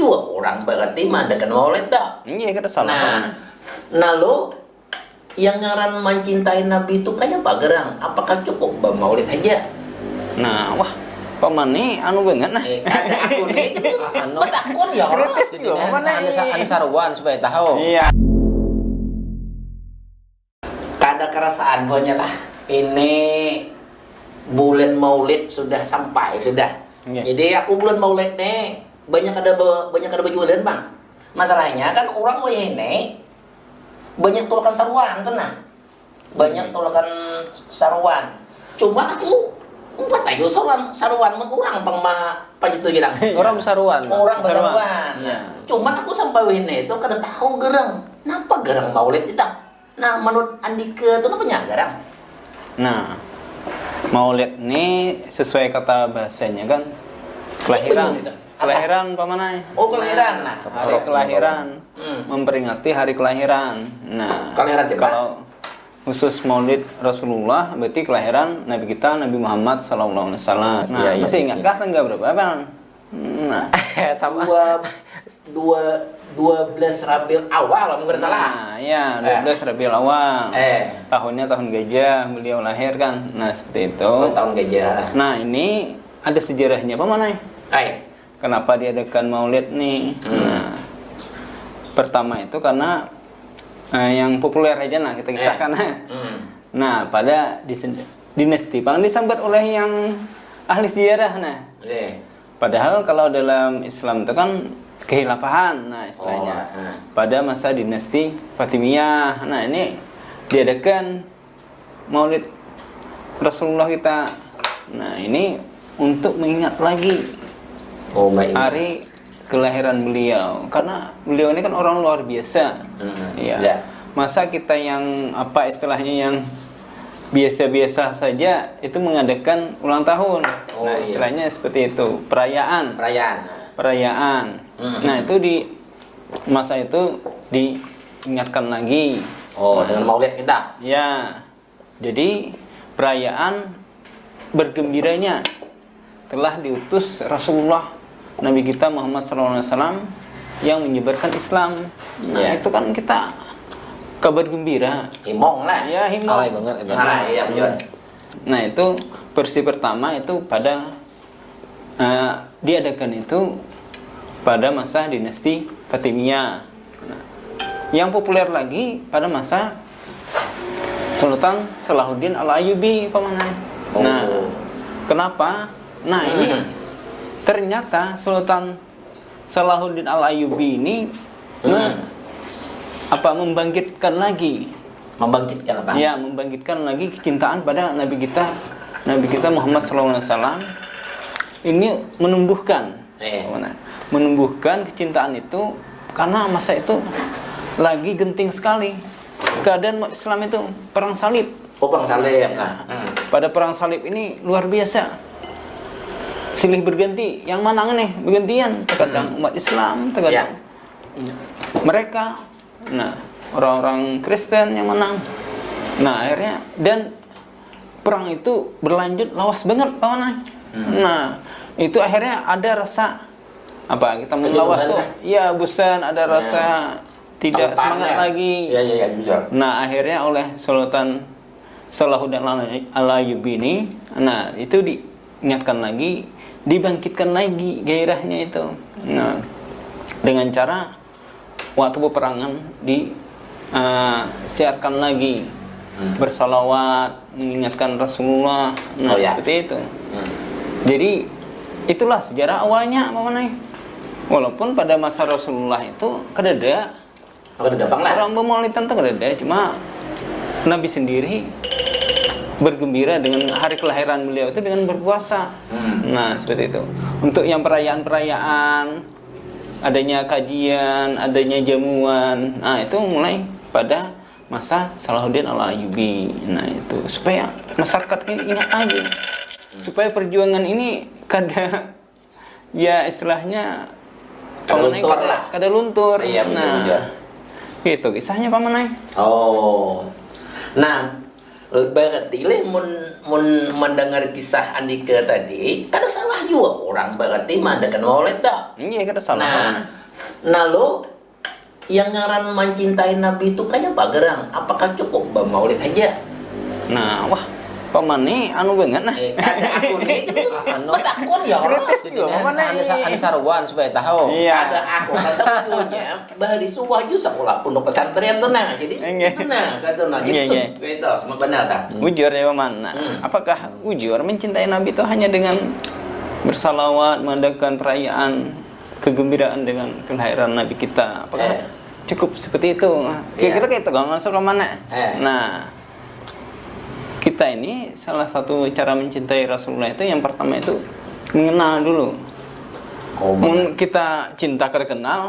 juga orang berarti mengadakan maulid dah. Iya, kita salah. Nah lo yang ngaran mencintai Nabi itu kayak apa gerang? Apakah cukup bermaulid aja? Nah, wah, paman nih anu banget nah. Ada akun itu Anu, betakun ya orang. Kritis juga, paman Anu saruan supaya tahu. Iya. Kada kerasaan pokoknya lah. Ini bulan Maulid sudah sampai sudah. Iya. Jadi aku bulan Maulid nih banyak ada berjualan bang. Masalahnya kan orang wayah ini banyak tolakan saruan tuh nah. Banyak tolakan saruan. Cuman aku umpat aja saruan men orang pang itu bilang. Orang saruan. Orang Saruan. bersaruan. Iya. Cuman aku sampai ini itu kada tahu gerang. Kenapa gerang Maulid itu? Nah, menurut Andika itu apa gerang? Nah, Maulid ini sesuai kata bahasanya kan kelahiran. Itu. Kelahiran pamanai. Oh, kelahiran. Nah, Hari kelahiran. Hmm. Memperingati hari kelahiran. Nah, Kelahiran siapa? kalau khusus Maulid Rasulullah berarti kelahiran Nabi kita Nabi Muhammad sallallahu alaihi wasallam. Nah, Iya, iya, masih iya. ingatkah tanggal berapa, Bang? Nah, Sama. dua 12 Rabiul Awal kalau nggak salah. Nah, ya 12 Rabiul Awal. Tahunnya tahun gajah, beliau lahir kan. Nah, seperti itu. Oh, tahun gajah. Nah, ini ada sejarahnya pamanai. Kenapa diadakan Maulid nih? Nah, pertama itu karena yang populer aja nah kita kisahkan. Nah, pada dinasti Pang disambat oleh yang ahli sejarah nah. Padahal kalau dalam Islam itu kan kehilafahan nah istilahnya. Pada masa dinasti Fatimiyah. Nah, ini diadakan Maulid Rasulullah kita. Nah, ini untuk mengingat lagi hari kelahiran beliau karena beliau ini kan orang luar biasa. Ya. Masa kita yang apa istilahnya yang biasa-biasa saja itu mengadakan ulang tahun. Nah, istilahnya seperti itu, perayaan. Nah, itu di masa itu diingatkan lagi. Dengan Maulid kita. Ya. Jadi perayaan bergembiranya telah diutus Rasulullah Nabi kita Muhammad SAW yang menyebarkan Islam. Nah, itu kan kita kabar gembira. Himong lah. Ya, himong. Iya, benar. Nah, itu versi pertama itu pada diadakan itu pada masa dinasti Fatimiyah. Nah, yang populer lagi pada masa Sultan Salahuddin Al-Ayyubi pamanai. Nah, kenapa? Nah, ini ternyata Sultan Salahuddin Al-Ayyubi ini membangkitkan lagi. Membangkitkan apa? Ya, membangkitkan lagi kecintaan pada Nabi kita Muhammad SAW. Ini menumbuhkan kecintaan itu karena masa itu lagi genting sekali keadaan Islam itu perang salib. Perang salib. Pada perang salib ini luar biasa. Silih berganti, yang menang nih bergantian. Terkadang umat Islam, terkadang mereka. Nah, orang-orang Kristen yang menang. Nah, akhirnya dan perang itu berlanjut lawas banget pamanai. Nah, itu akhirnya ada rasa apa kita melawas tuh? Ya, bosan, ada rasa tidak semangat lagi. Nah, akhirnya oleh Sultan Salahuddin Al-Ayyubi ini, nah itu diingatkan lagi, dibangkitkan lagi gairahnya itu. Nah, dengan cara waktu peperangan disiarkan lagi bersalawat, mengingatkan Rasulullah. Nah, seperti itu. Jadi itulah sejarah awalnya pamanai. Walaupun pada masa Rasulullah itu kedada orang bermaulidan itu kedada, cuma Nabi sendiri bergembira dengan hari kelahiran beliau itu dengan berpuasa. Nah, seperti itu. Untuk yang perayaan-perayaan, adanya kajian, adanya jamuan, nah itu mulai pada masa Salahuddin Al-Ayyubi. Nah, itu supaya masyarakat ini ingat aja, supaya perjuangan ini kada ya istilahnya kada luntur. Iya, nah, itu kisahnya pamanai. Nah, Berarti le mun mendengar kisah Andika tadi, kada salah juga orang berarti mengadakan maulid dah. Iya, kada salah. Nah lo yang ngaran mencintai Nabi itu kayak bagerang. Apakah cukup bermaulid aja? Nah, wah, paman nih anu banget nah. Ada akun nih, betakun ya orang. Ada saruan supaya tahu. Iya. Ada akun kan sebetulnya bahari suwah juga sekolah pondok pesantren tuh nah. Jadi itu nah kata nah gitu. Itu semua benar dah. Ujur ya paman. Nah, apakah ujur mencintai Nabi itu hanya dengan bersalawat, mengadakan perayaan kegembiraan dengan kelahiran Nabi kita? Apakah cukup seperti itu? Kira-kira kayak itu kan maksud mana? Nah, kita ini salah satu cara mencintai Rasulullah itu yang pertama itu mengenal dulu. Kita cinta karena kenal,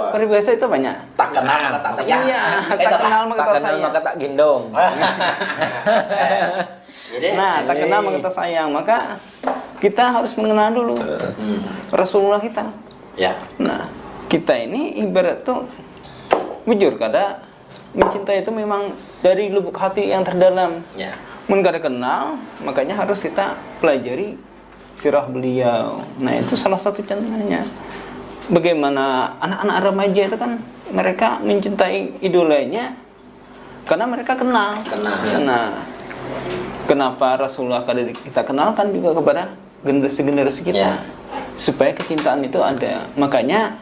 peribahasa itu banyak. Tak kenal maka tak sayang. Iya, tak kenal maka tak sayang. Maka tak gendong. Nah, tak kenal maka tak sayang. Maka kita harus mengenal dulu Rasulullah kita. Ya. Nah, kita ini ibarat tuh jujur kada mencintai itu memang dari lubuk hati yang terdalam. Ya. Mun kada kenal, makanya harus kita pelajari sirah beliau. Nah, itu salah satu contohnya. Bagaimana anak-anak remaja itu kan mereka mencintai idolanya karena mereka kenal. Nah, kenapa Rasulullah kada kita kenalkan juga kepada generasi-generasi kita? Supaya kecintaan itu ada. Makanya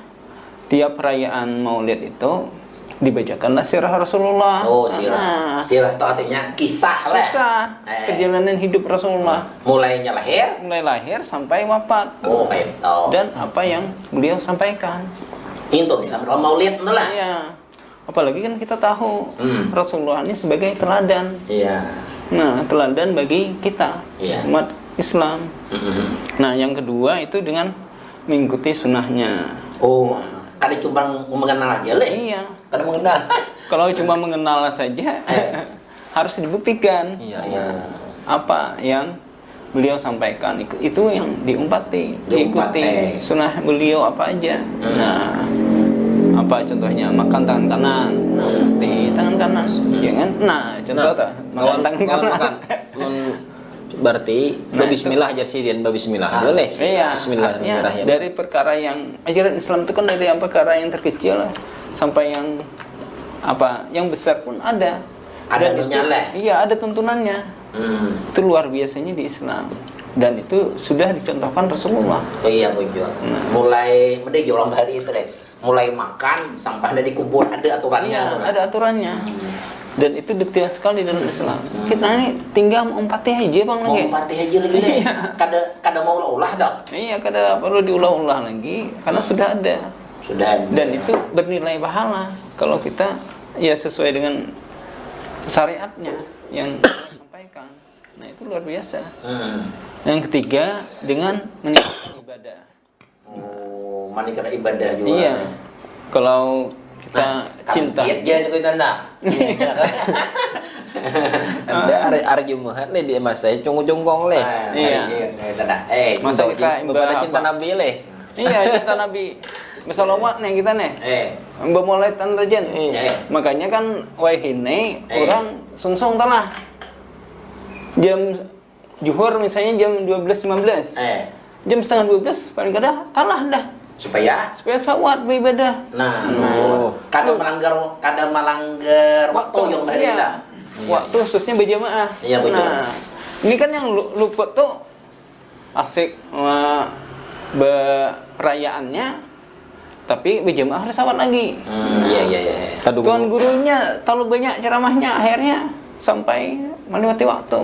tiap perayaan Maulid itu dibacakanlah sirah Rasulullah. Oh, sirah. Sirah itu artinya kisah lah. Kisah perjalanan hidup Rasulullah. Mulai lahir sampai wafat. Oh, itu. Dan apa yang beliau sampaikan. Itu nih sampai Maulid itu lah. Iya. Apalagi kan kita tahu Rasulullah ini sebagai teladan. Iya. Nah, teladan bagi kita umat Islam. Nah, yang kedua itu dengan mengikuti sunnahnya. Oh, kada cuma mengenal aja le. Iya. Kada mengenal. Kalau cuma mengenal saja harus dibuktikan. Iya. Apa yang beliau sampaikan itu yang diumpati, diikuti sunnah beliau apa aja. Nah, apa contohnya makan tangan kanan, di tangan kanan, jangan. Nah, contoh tuh makan tangan kanan. Berarti bismillah aja sih dan bismillah boleh. Iya. Bismillahirrahmanirrahim. Dari perkara yang ajaran Islam itu kan dari yang perkara yang terkecil lah sampai yang apa yang besar pun ada. Ada tuntunannya. Iya, ada tuntunannya. Itu luar biasanya di Islam. Dan itu sudah dicontohkan Rasulullah. Oh iya, bujur. Mulai mending orang hari itu deh. Mulai makan sampahnya dikubur ada aturannya. Iya, ada aturannya. Dan itu detail sekali dalam Islam. Kita ini tinggal mengumpati aja bang lagi. Mengumpati aja lagi deh. Kada mau ulah dah. Iya, kada perlu diulah-ulah lagi karena sudah ada. Dan itu bernilai pahala kalau kita ya sesuai dengan syariatnya yang disampaikan. Nah, itu luar biasa. Yang ketiga dengan menikmati ibadah. Oh, menikmati ibadah juga. Iya. Kalau kita cinta dia juga tanda. Ada Jumat le di mas saya cungkong le. Iya. Masa kita ibadah cinta Nabi le. Iya, cinta Nabi. Bersalawat nih kita nih. Memulai tanrajan. Makanya kan wahine orang sungsung telah. Jam juhur misalnya jam 12.15. Jam setengah 12 paling kada talah dah. Supaya sawat beribadah. Nah, kada melanggar waktu yang dari dah. Waktu khususnya berjamaah. Iya, betul. Nah, ini kan yang luput tuh asik perayaannya, tapi berjamaah harus sawat lagi. Iya. Tuan gurunya terlalu banyak ceramahnya, akhirnya sampai melewati waktu.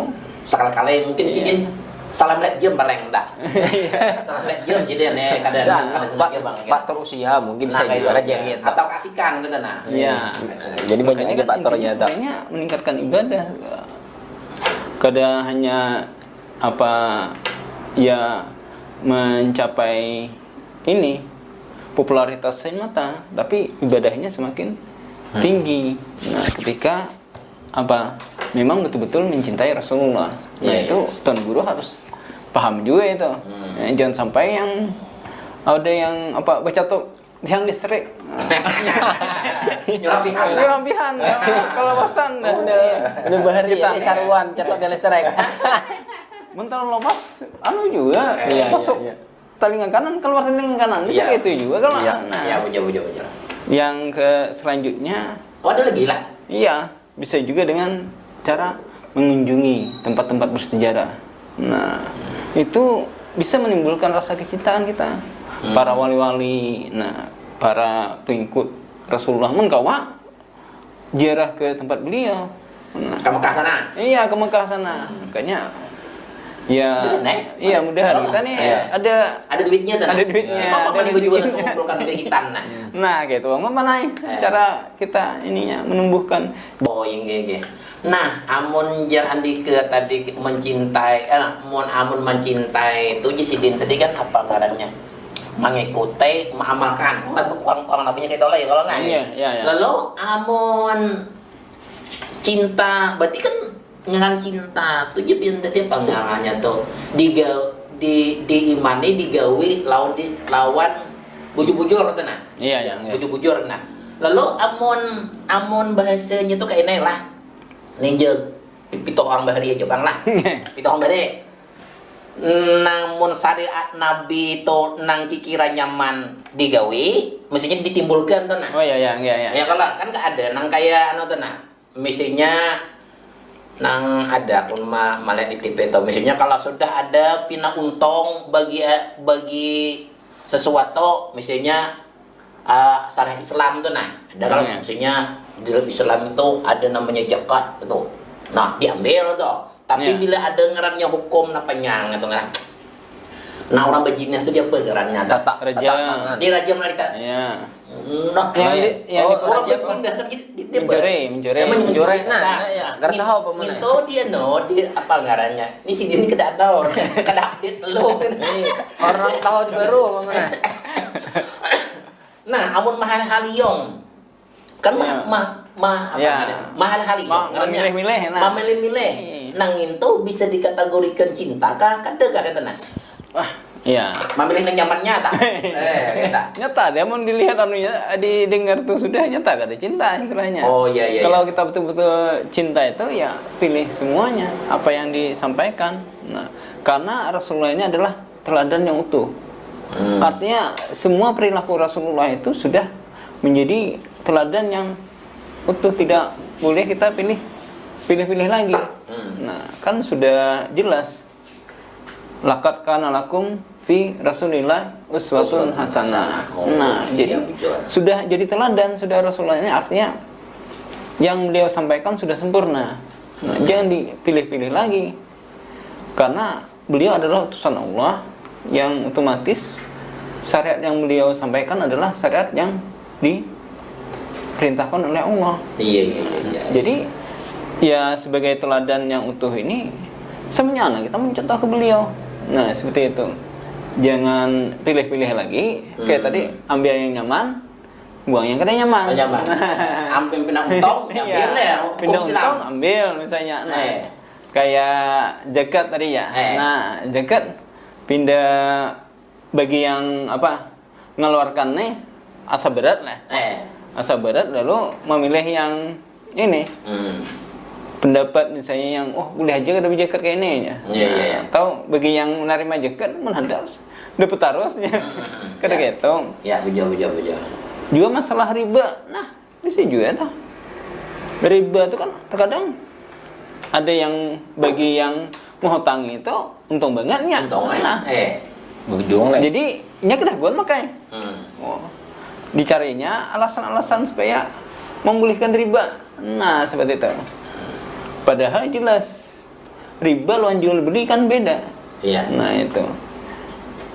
Sekali-kali mungkin sih salam lihat jam baleng dah. Salam lihat jam jadi nih kadang Pak terusia mungkin saya juga aja gitu. Atau kasihkan gitu nah. Iya. Jadi banyak aja faktornya dah. Sebenarnya meningkatkan ibadah. Kada hanya apa ya mencapai ini popularitas semata, tapi ibadahnya semakin tinggi. Nah, ketika apa memang betul-betul mencintai Rasulullah. Nah, itu tuan guru harus paham juga itu. Jangan sampai yang ada yang apa baca tuh yang listrik. Nyurapihan lah. Nyurampihan, kelepasan. Udah bahari Kita ya, saruan, cetok dari strike. Mental lepas, anu juga, Iya, masuk iya, iya. telinga kanan, keluar telinga kanan, bisa Iya. gitu juga kalau. Iya, Nah, iya, bujur. yang ke selanjutnya, Oh, ada lagi lah. iya, bisa juga dengan cara mengunjungi tempat-tempat bersejarah. Nah, itu bisa menimbulkan rasa kecintaan kita. Para wali-wali, nah, para pengikut Rasulullah menggawa ziarah ke tempat beliau. Nah, Ke Mekah sana. iya, ke Mekah sana. Makanya ya, Bisa, Nek. iya mudahan kita nih Iya. Ada duitnya tuh. Ada duitnya, Apa ada nih baju duitnya. mengumpulkan duit hitam nah. Nah gitu, mana cara kita ininya menumbuhkan. Oh, iya. Nah, amun yang Andika tadi mencintai, amun mencintai itu Jisidin tadi kan apa ngarannya? Mengikuti, mengamalkan. Kurang namanya kayak ya kalau nggak. Iya. Lalu amun cinta, berarti kan ngan cinta tuh jadi tadi apa ngarannya tuh? Diimani digawi lawan bujur-bujur tuh nah. Iya. Bujur-bujur nah. Lalu amun bahasanya tuh kayak ini lah. Ninja pito orang bahari aja bang lah. Pito orang bahari. Namun syariat Nabi to nang kikira nyaman digawi, maksudnya ditimbulkan tuh nah. Oh iya. Ya kalau kan nggak ada nang kayak anu tuh nah. Misalnya nang ada pun malah di TV itu misalnya kalau sudah ada pina untung bagi sesuatu misalnya syariat Islam tuh nah ada kalau misalnya di dalam Islam itu ada namanya zakat itu nah diambil tuh tapi bila ada ngarannya hukum napanya gitu nggak nah orang bejinis itu dia apa ngarannya Tata Rajam. di rajam narita Iya. nah Yang orang di bejinis kan dia mencuri. Nah, ya, nggak tahu apa mana. itu dia dia apa ngarannya ini si dia ini kada tahu kada update lu Orang tahun baru apa mana? nah amun mahal haliong kan Ya. mahal haliong Memilih-milih, nah. memilih-milih Iya. nang itu bisa dikategorikan cinta kah kada kah kata nah Wah, iya. memilih yang nyamannya tak kita Nyata dia mau dilihat anunya, didengar tuh sudah nyata gak ada cinta istilahnya. oh iya Kalau kita betul-betul cinta itu ya pilih semuanya apa yang disampaikan. Nah, karena Rasulullah ini adalah teladan yang utuh. Artinya semua perilaku Rasulullah itu sudah menjadi teladan yang utuh, tidak boleh kita pilih-pilih lagi. Nah, kan sudah jelas. Laqad kana lakum fi Rasulillah uswatun hasanah. Nah, jadi sudah jadi teladan, sudah Rasulullah ini artinya yang beliau sampaikan sudah sempurna. Nah, jangan dipilih-pilih lagi. Karena beliau adalah utusan Allah yang otomatis syariat yang beliau sampaikan adalah syariat yang diperintahkan oleh Allah. Iya. Jadi ya sebagai teladan yang utuh ini semuanya kita mencontoh ke beliau. Nah seperti itu. Jangan pilih-pilih lagi. Kayak tadi ambil yang nyaman, buang yang kada nyaman. Nyaman. Ambil pindah untung, ambil ya. Pindah untung, ambil misalnya. Nah, kayak zakat tadi ya. Nah zakat pindah bagi yang apa ngeluarkan nih asa berat lah. Asa berat lalu memilih yang ini. Pendapat misalnya yang boleh aja ada zakat kayak ini ya. Iya. Atau bagi yang menerima zakat menhandas dapat harusnya. Kada gitu. Ya, buja. Juga masalah riba. Nah, bisa juga tuh. Riba itu kan terkadang ada yang bagi yang menghutangi itu untung bangetnya. Untung Nah, Bujung lah. jadi nya kedah gua makanya. Dicarinya alasan-alasan supaya membolehkan riba. Nah, seperti itu. Padahal jelas riba lawan jual beli kan beda. Iya. Nah, itu.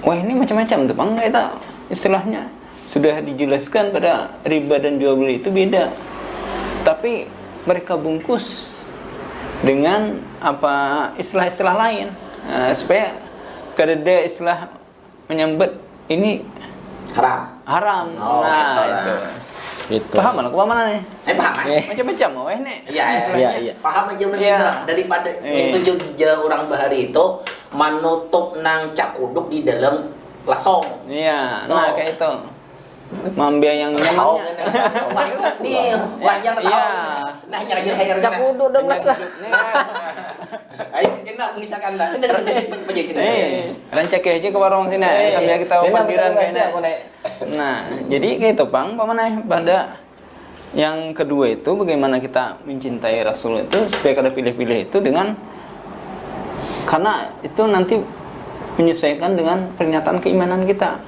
Wah, ini macam-macam tuh, Bang. Itu istilahnya sudah dijelaskan pada riba dan jual beli itu beda. Tapi mereka bungkus dengan apa istilah-istilah lain. Supaya kada ada istilah menyambut ini haram. Itu. Gitu. Paham lah, aku mana nih? Paham. Macam-macam, weh nih. Iya. Paham aja kita daripada itu juga orang bahari itu menutup nang cakuduk di dalam lasong. Iya, nah kayak itu. Mengambil yang Tahu nyamannya. kan? Nih, wajah tahu. Iya. Nah, nyari hair. Cak kudu 12 lah. Ayo, kita mengisahkan dah. Kita penjajah sini. Rancak aja ke warung sini sambil kita parkiran kayaknya. Nah, jadi gitu Bang, pamanah pada yang kedua itu bagaimana kita mencintai Rasul itu supaya kada pilih-pilih itu dengan karena itu nanti menyesuaikan dengan pernyataan keimanan kita.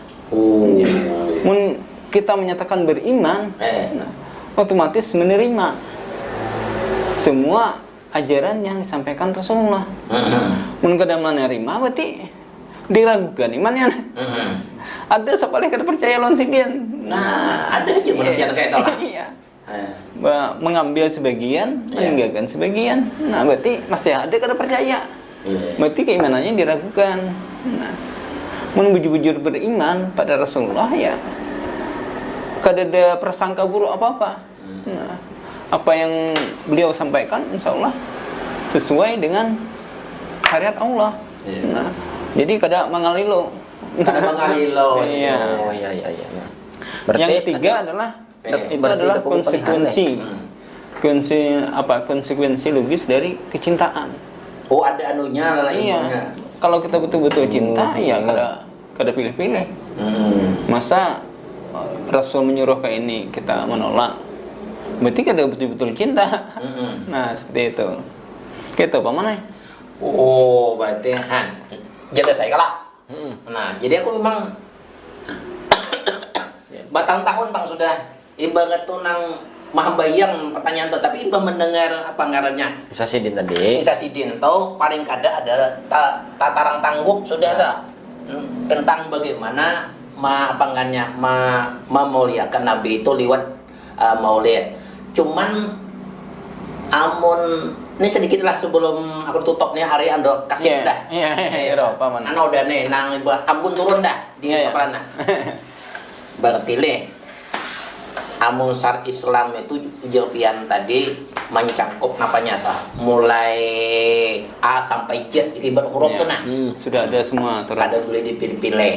Mun kita menyatakan beriman, nah, otomatis menerima semua ajaran yang disampaikan Rasulullah. Mun kada menerima berarti diragukan imannya. Ada sepalih kada percaya lawan sidian. Nah, ada aja manusia kayak itu lah. Iya. Mengambil sebagian, meninggalkan sebagian. Nah, berarti masih ada kada percaya. Berarti keimanannya diragukan. Nah, mun bujur-bujur beriman pada Rasulullah ya kada ada prasangka buruk apa-apa. Nah, apa yang beliau sampaikan insya Allah sesuai dengan syariat Allah. Nah, jadi kada mengalilo. Kada mengalilo. Iya. Oh iya. Yang ketiga adalah itu adalah konsekuensi. Konsekuensi logis dari kecintaan. Oh, ada anunya lah Iya. Kalau kita betul-betul cinta ya kada pilih-pilih. Masa Rasul menyuruh kayak ini kita menolak? Berarti kada betul-betul cinta. Nah, seperti itu. Gitu pamanah. Oh, berarti jadi saya kalah. Nah, jadi aku memang batang tahun Bang sudah ibarat tuh nang mahambayang pertanyaan tuh, tapi iba mendengar apa ngarannya Kisah Sidin tadi. Kisah Sidin tuh paling kada ada tatarang tangguk sudah ada tentang bagaimana memuliakan Nabi itu lewat maulid. Cuman amun ini sedikit lah sebelum aku tutup nih hari ando kasih dah. Iya, paman. Anu udah nih nang ampun turun dah di paparan. Berarti le amun syar Islam itu jawaban tadi mencakup napanya ta mulai A sampai Z ibarat huruf tuh nah. Sudah ada semua aturan. Kada boleh dipilih-pilih.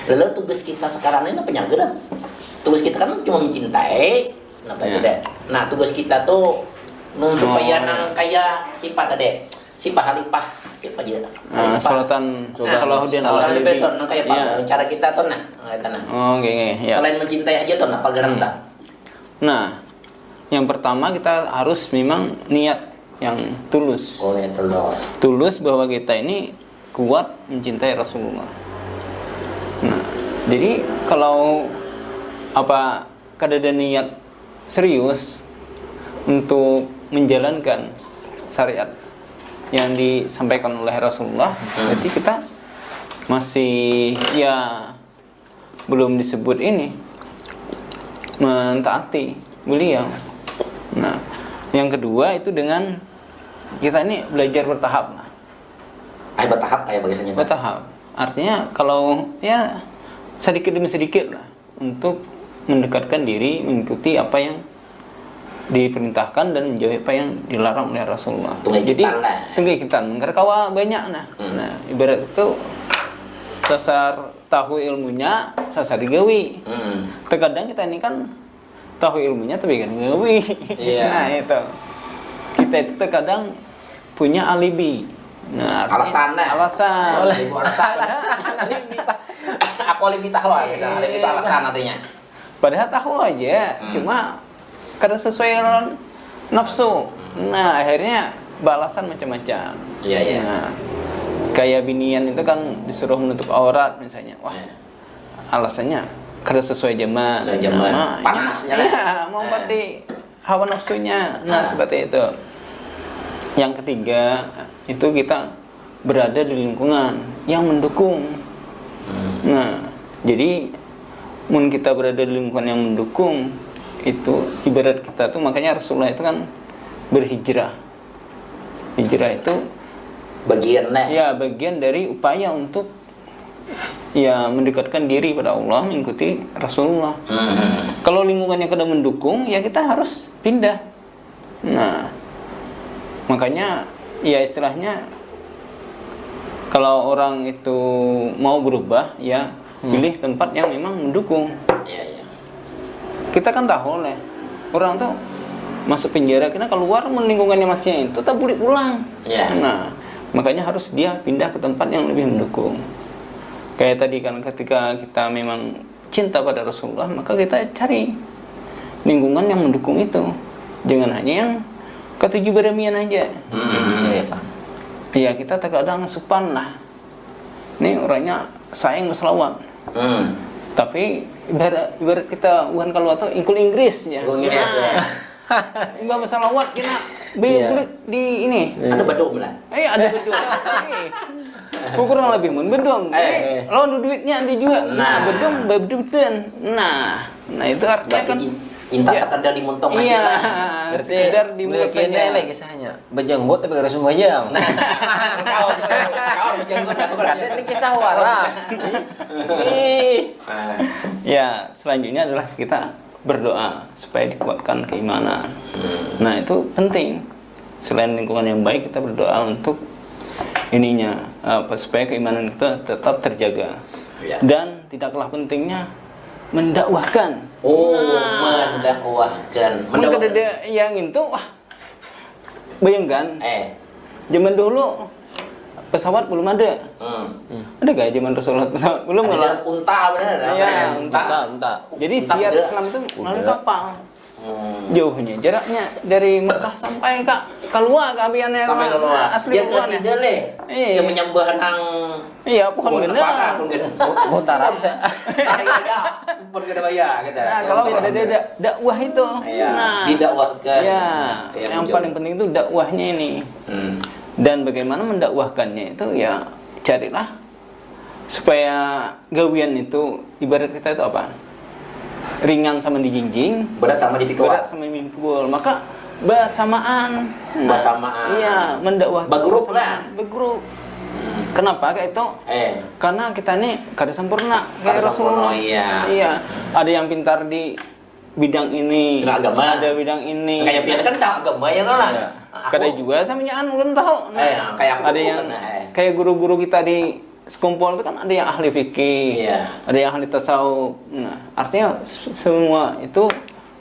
Lalu tugas kita sekarang ini apa nyagera? Tugas kita kan cuma mencintai. Nah, tugas kita tuh supaya nang kayak sifat tadi. Sifat halifah, sifat aja. Salahuddin Salahuddin nang kayak apa? Cara kita tuh nah, Oh, oke. Selain mencintai aja tuh apa garam dah? Nah, yang pertama kita harus memang niat yang tulus. Oh, niat tulus. Tulus bahwa kita ini kuat mencintai Rasulullah. Nah, jadi kalau kada ada niat serius untuk menjalankan syariat yang disampaikan oleh Rasulullah, berarti kita masih belum disebut ini mentaati beliau. Nah, yang kedua itu dengan kita ini belajar bertahap lah. Bertahap kayak bagaimana? Bertahap. Artinya kalau sedikit demi sedikit lah untuk mendekatkan diri mengikuti apa yang diperintahkan dan menjauhi apa yang dilarang oleh Rasulullah. Jadi tunggai-kitan karena kawa banyak nah. Nah, ibarat itu dasar tahu ilmunya sasar digawi. Terkadang kita ini kan tahu ilmunya tapi kan gawi. Nah, itu. Kita itu terkadang punya alibi. Nah, alasan. Aku alibi tahu alibi itu alasan artinya. Padahal tahu aja, cuma kada sesuai dengan nafsu. Nah, akhirnya balasan macam-macam. Iya. Nah, kayak binian itu kan disuruh menutup aurat misalnya. Wah, alasannya kada sesuai zaman. Panasnya lah. Ya, mau berarti hawa nafsunya. Nah, seperti itu. Yang ketiga, itu kita berada di lingkungan yang mendukung. Nah, jadi mun kita berada di lingkungan yang mendukung, itu ibarat kita tuh makanya Rasulullah itu kan berhijrah. Hijrah itu bagian dari upaya untuk mendekatkan diri pada Allah, mengikuti Rasulullah. Kalau lingkungannya kada mendukung, ya kita harus pindah. Nah, makanya istilahnya kalau orang itu mau berubah pilih tempat yang memang mendukung. kita kan tahu nih orang tuh masuk penjara kita keluar lingkungannya masih itu tak boleh pulang. Ya. Nah, makanya harus dia pindah ke tempat yang lebih mendukung. Kayak tadi kan ketika kita memang cinta pada Rasulullah, maka kita cari lingkungan yang mendukung itu. Jangan hanya yang ketujuh beremian aja. Iya, Pak. Iya, kita terkadang supan lah. Ini orangnya sayang berselawat. Tapi ibarat kita bukan kalau atau ingkul Inggris ya. Ingkul Inggris, ya. Mbak berselawat kita kulit di ini. Ada bedung lah. Ada bedung. Kurang lebih mun bedung. Lawan duitnya ada juga. Nah, bedung. Nah itu artinya kan cinta sekedar dimuntong aja iya, lah. Berarti sekedar dimuntong saja. lagi kisahnya. Bejenggot tapi harus sembahyang. Kau berjenggot aku Berarti ini kisah wara. Ya, selanjutnya adalah kita berdoa supaya dikuatkan keimanan. Nah, itu penting. Selain lingkungan yang baik, kita berdoa untuk ininya supaya keimanan kita tetap terjaga. Ya. Dan tidak kalah pentingnya mendakwahkan. Mendakwahkan. Mendakwahkan yang itu bayangkan zaman dulu pesawat belum ada. Ada gak zaman Rasulullah pesawat belum? Ada unta benar ada. Iya, unta. Jadi siar Islam itu melalui kapal. Jauhnya jaraknya dari Mekah sampai keluar ke abiannya Sampai keluar. asli Dia keluar tidak leh. Saya menyembah nang pohon gena. Bontaran saya. Pohon gena bayar kita. Nah, kalau ada dakwah itu. Nah, didakwahkan. Ya, yang paling penting itu dakwahnya ini. Dan bagaimana mendakwahkannya itu ya carilah supaya gawian itu ibarat kita itu apa? Ringan sama dijinjing, berat sama dipikul. Maka bersamaan. Iya, mendakwah. Bergrup lah. Bergrup. Kenapa kayak itu? Karena kita nih kada sempurna kayak Rasulullah. Iya. Ada yang pintar di bidang ini, agama. Ada bidang ini. Kayak pian kan tahu agama ya kan? Kada juga samanya ulun tahu. Kayak aku ada yang kayak guru-guru kita di sekumpul itu kan ada yang ahli fikih, ada yang ahli tasawuf. Nah, artinya semua itu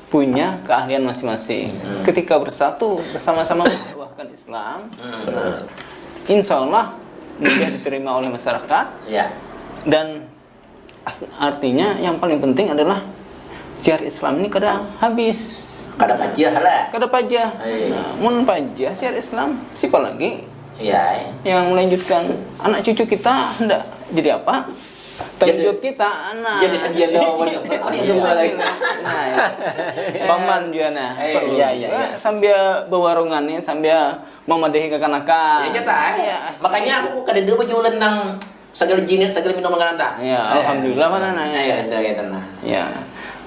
punya keahlian masing-masing. Ketika bersatu bersama-sama mendakwahkan Islam, insya Allah mudah diterima oleh masyarakat. Dan artinya yang paling penting adalah siar Islam ini kada habis. Kada pajah lah. Kada pajah. Nah, mun pajah siar Islam, siapa lagi? Yang melanjutkan anak cucu kita hendak jadi apa? Tanggung jawab kita anak. Jadi sedian awalnya. Paman juga nah. Iya. Sambil bewarungannya sambil memadahi kekanakan. Makanya aku kada ada bajulan nang segala jinit segala minuman kananta. Ya, alhamdulillah mana nanya. Ya.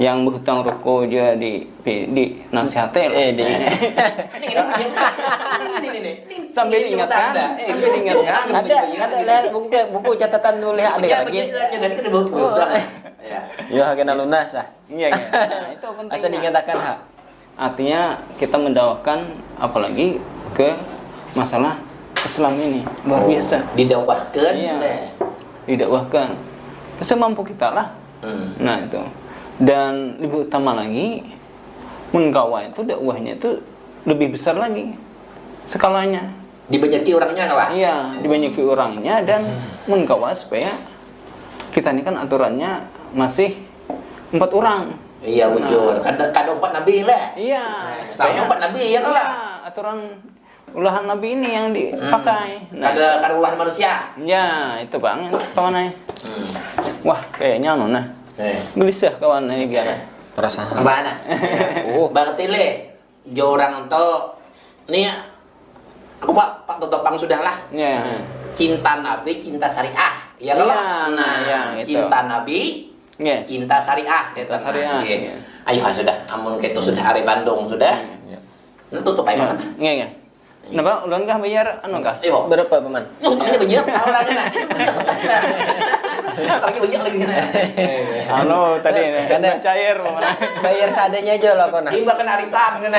Yang berhutang rokok dia di nasihatin. Sambil diingatkan. Ada buku catatan nulis ada lagi. Ya, kena lunas lah. Iya. Itu penting. Asal dinyatakan hak. Artinya kita mendakwakan apalagi ke masalah Islam ini luar biasa. Didakwahkan. Didakwahkan. Semampu kita lah. Nah itu. Dan lebih utama lagi, mengkawal itu dakwahnya itu lebih besar lagi skalanya. Dibanyaki orangnya lah. Iya, dibanyaki orangnya dan mengkawal supaya kita ini kan aturannya masih 4 orang. Iya betul. Kada 4 nabi lah. Iya. Supaya 4 nabi ya lah. Aturan ulahan nabi ini yang dipakai. Kada ulahan manusia. Ya, itu banget kawan. Wah, kayaknya nah. Gelisah kawan ini biar perasaan. Mana? Berarti le, orang itu nih aku pak topang sudah lah. Cinta Nabi, cinta syariah. Ya kalau cinta Nabi, cinta syariah. Cinta syariah. Ayo sudah, amun kita sudah hari Bandung sudah. Lu tutup aja mana? Iya. Kenapa? Ulun kah bayar anu kah? Iyo. Berapa paman? Ini banyak orangnya. Lagi banyak lagi kan. Halo tadi Karena cair mana? Bayar seadanya aja lah kona. Ini bahkan arisan kan.